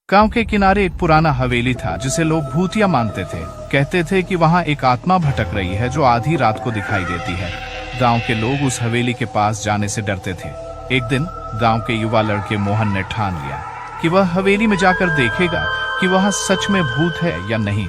गांव के किनारे एक पुराना हवेली था जिसे लोग भूतिया मानते थे। कहते थे कि वहां एक आत्मा भटक रही है जो आधी रात को दिखाई देती है। गांव के लोग उस हवेली के पास जाने से डरते थे। एक दिन गांव के युवा लड़के मोहन ने ठान लिया कि वह हवेली में जाकर देखेगा कि वहां सच में भूत है या नहीं।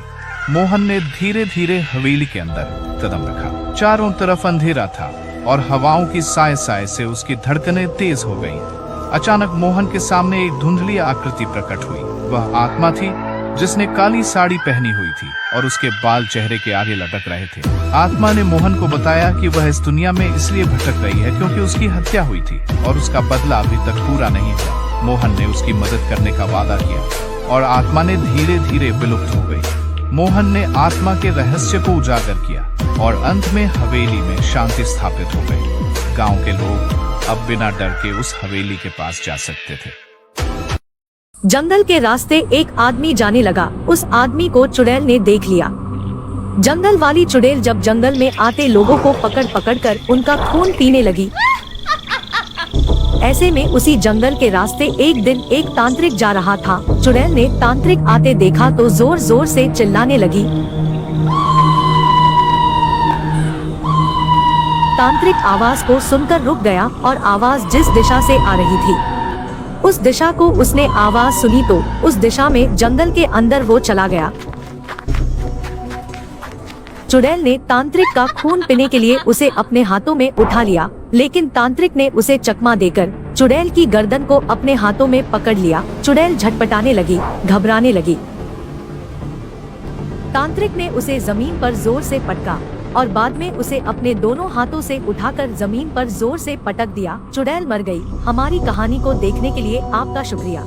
मोहन ने धीरे धीरे हवेली के अंदर कदम रखा। चारों तरफ अंधेरा था और हवाओं की साय साय से उसकी धड़कनें तेज हो गईं। अचानक मोहन के सामने एक धुंधली आकृति प्रकट हुई। वह आत्मा थी जिसने काली साड़ी पहनी हुई थी और उसके बाल चेहरे के आगे लटक रहे थे। आत्मा ने मोहन को बताया कि वह इस दुनिया में इसलिए भटक रही है क्योंकि उसकी हत्या हुई थी और उसका बदला अभी तक पूरा नहीं हुआ। मोहन ने उसकी मदद करने का वादा किया और आत्मा ने धीरे धीरे विलुप्त हो गई। मोहन ने आत्मा के रहस्य को उजागर किया और अंत में हवेली में शांति स्थापित हो गई। गांव के लोग अब बिना डर के उस हवेली के पास जा सकते थे। जंगल के रास्ते एक आदमी जाने लगा। उस आदमी को चुड़ैल ने देख लिया। जंगल वाली चुड़ैल जब जंगल में आते लोगों को पकड़ पकड़ कर उनका खून पीने लगी। ऐसे में उसी जंगल के रास्ते एक दिन एक तांत्रिक जा रहा था। चुड़ैल ने तांत्रिक आते देखा तो जोर जोर से चिल्लाने लगी। तांत्रिक आवाज को सुनकर रुक गया और आवाज जिस दिशा से आ रही थी उस दिशा को उसने आवाज सुनी तो उस दिशा में जंगल के अंदर वो चला गया। चुड़ैल ने तांत्रिक का खून पीने के लिए उसे अपने हाथों में उठा लिया, लेकिन तांत्रिक ने उसे चकमा देकर चुड़ैल की गर्दन को अपने हाथों में पकड़ लिया। चुड़ैल झटपटाने लगी, घबराने लगी। तांत्रिक ने उसे जमीन पर जोर से पटका और बाद में उसे अपने दोनों हाथों से उठाकर जमीन पर जोर से पटक दिया। चुड़ैल मर गई। हमारी कहानी को देखने के लिए आपका शुक्रिया।